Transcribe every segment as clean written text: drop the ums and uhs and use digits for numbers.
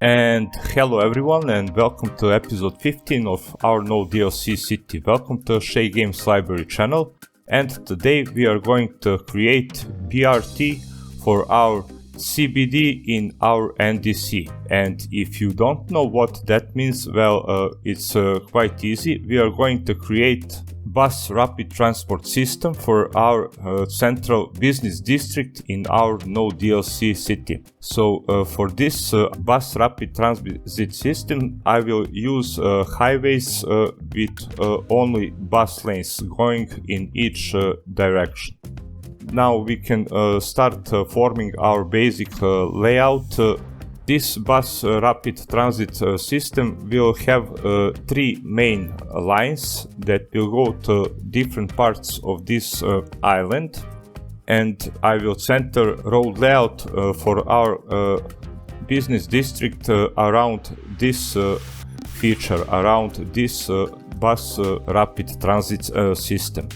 And hello everyone, and welcome to episode 15 of our No DLC City. Welcome to Shay Games Library channel, and today we are going to create BRT for our CBD in our NDC. And if you don't know what that means, well, it's quite easy. We are going to create bus rapid transport system for our central business district in our no DLC city. So for this bus rapid transit system, I will use highways with only bus lanes going in each direction. Now we can start forming our basic layout. This bus rapid transit system will have three main lines that will go to different parts of this island, and I will center road layout for our business district around this feature, around this bus rapid transit system.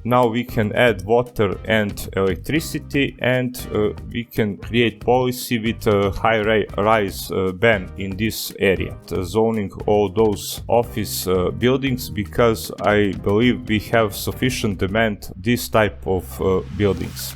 Now we can add water and electricity, and we can create policy with a high-rise ban in this area, zoning all those office buildings, because I believe we have sufficient demand this type of buildings.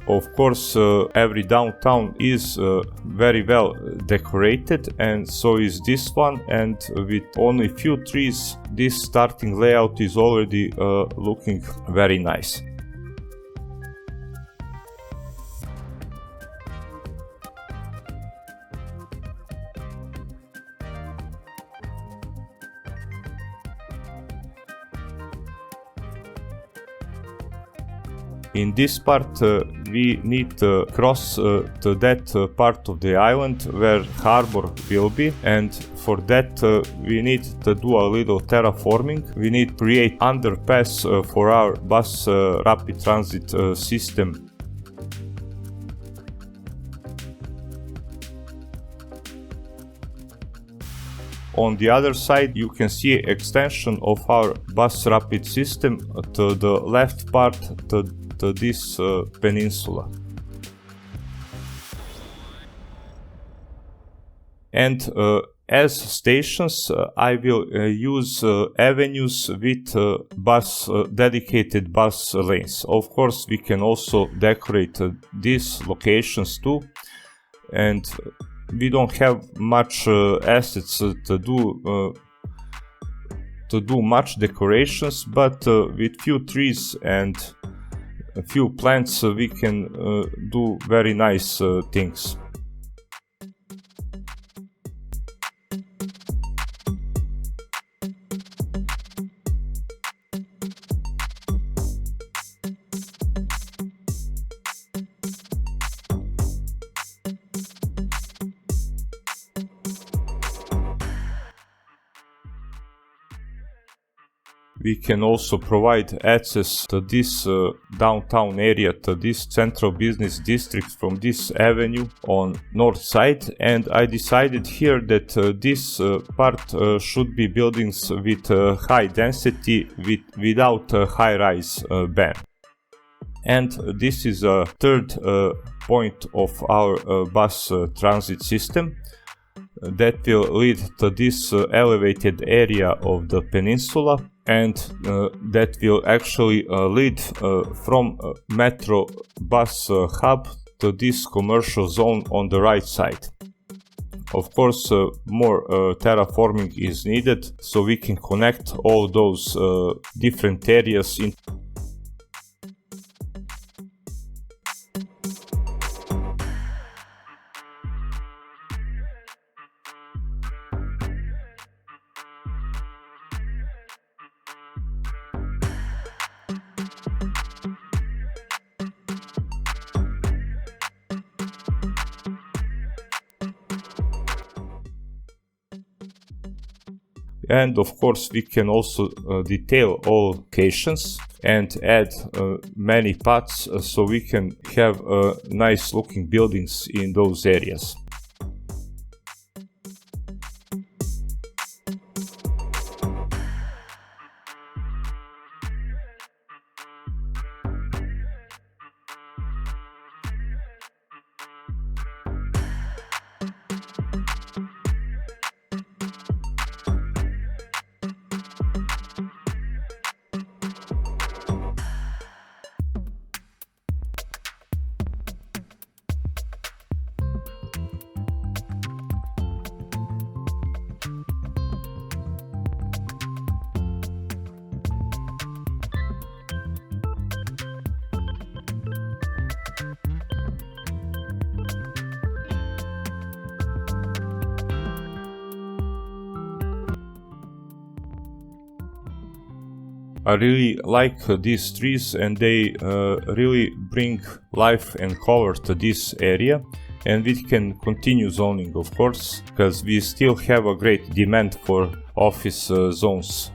Of course, every downtown is very well decorated, and so is this one, and with only few trees, this starting layout is already looking very nice. In this part, we need to cross to that part of the island where harbor will be, and for that we need to do a little terraforming. We need to create underpass for our bus rapid transit system. On the other side, you can see extension of our bus rapid system to the left part to this peninsula. And as stations, I will use avenues with dedicated bus lanes. Of course, we can also decorate these locations too, and we don't have much assets to do much decorations, but with few trees and a few plants we can do very nice things. We can also provide access to this downtown area, to this central business district from this avenue on north side, and I decided here that this part should be buildings with high density without a high-rise ban. And this is a third point of our bus transit system that will lead to this elevated area of the peninsula, and that will actually lead from metro bus hub to this commercial zone on the right side. Of course, more terraforming is needed, so we can connect all those different areas in. And of course we can also detail all locations and add many paths so we can have nice looking buildings in those areas. I really like these trees, and they really bring life and color to this area, and we can continue zoning, of course, because we still have a great demand for office zones.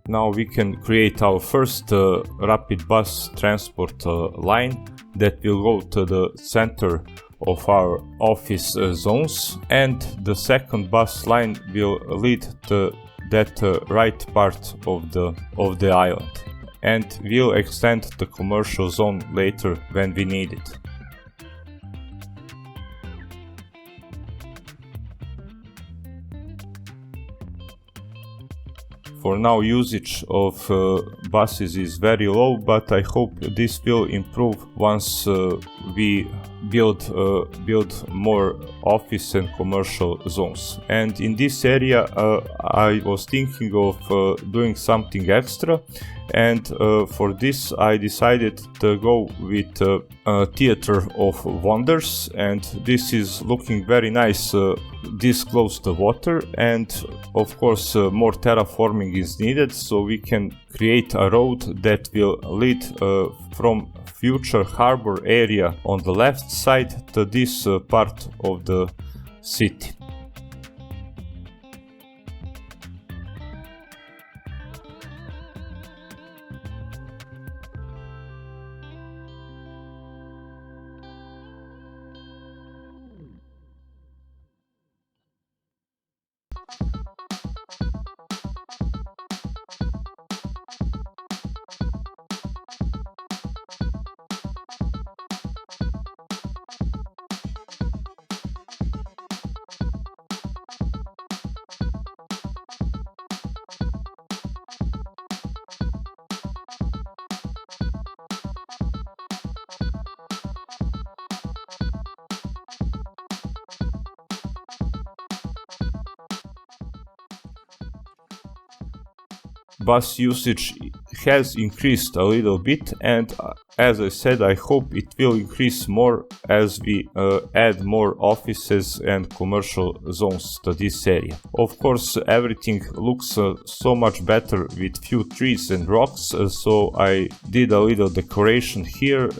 Now we can create our first rapid bus transport line that will go to the center of our office zones, and the second bus line will lead to that right part of the island, and we'll extend the commercial zone later when we need it. For now, usage of buses is very low, but I hope this will improve once we build more office and commercial zones. And in this area, I was thinking of doing something extra, and for this I decided to go with a Theater of Wonders, and this is looking very nice this close to water, and of course more terraforming is needed, so we can create a road that will lead from future harbor area on the left side to this part of the city. Bus usage has increased a little bit, and as I said, I hope it will increase more as we add more offices and commercial zones to this area. Of course, everything looks so much better with few trees and rocks, so I did a little decoration here.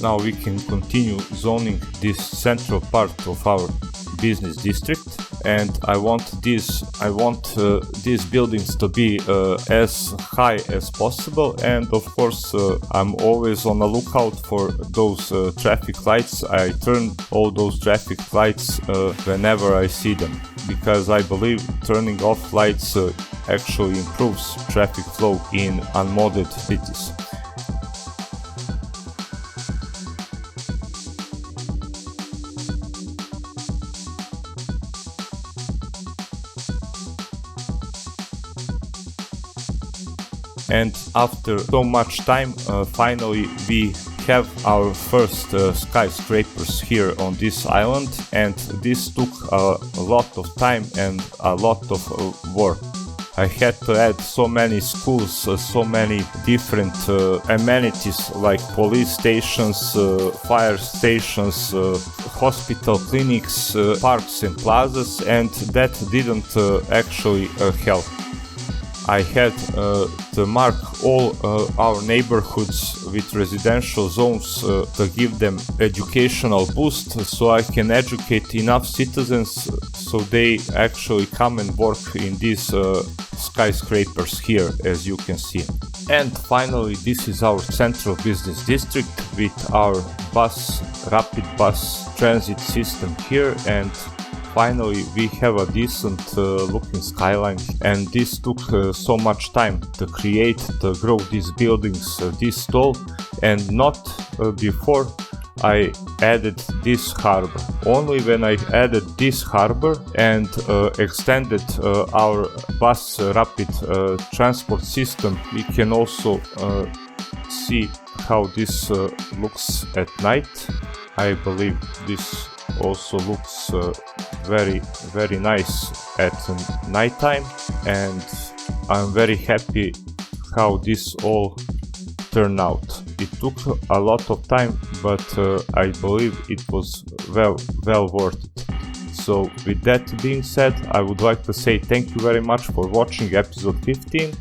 now we can continue zoning this central part of our business district, and I want these buildings to be as high as possible, and of course I'm always on the lookout for those traffic lights. I turn all those traffic lights whenever I see them, because I believe turning off lights actually improves traffic flow in unmodded cities. And after so much time, finally we have our first skyscrapers here on this island, and this took a lot of time and a lot of work. I had to add so many schools, so many different amenities like police stations, fire stations, hospital clinics, parks and plazas, and that didn't actually help. I had to mark all our neighborhoods with residential zones to give them educational boost, so I can educate enough citizens so they actually come and work in these skyscrapers here, as you can see. And finally, this is our central business district with our rapid bus transit system here, and finally we have a decent looking skyline. And this took so much time to create, to grow these buildings this tall, and not before I added this harbor. Only when I added this harbor and extended our bus rapid transport system, we can also see how this looks at night. I believe this also looks very nice at nighttime, and I'm very happy how this all turned out. It took a lot of time, but I believe it was well worth it. So with that being said, I would like to say thank you very much for watching episode 15.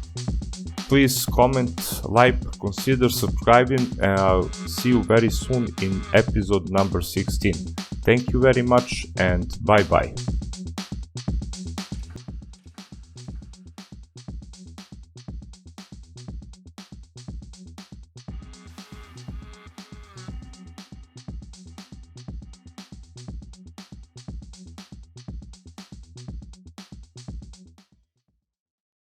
Please comment, like, consider subscribing, and I'll see you very soon in episode number 16. Thank you very much, and bye bye.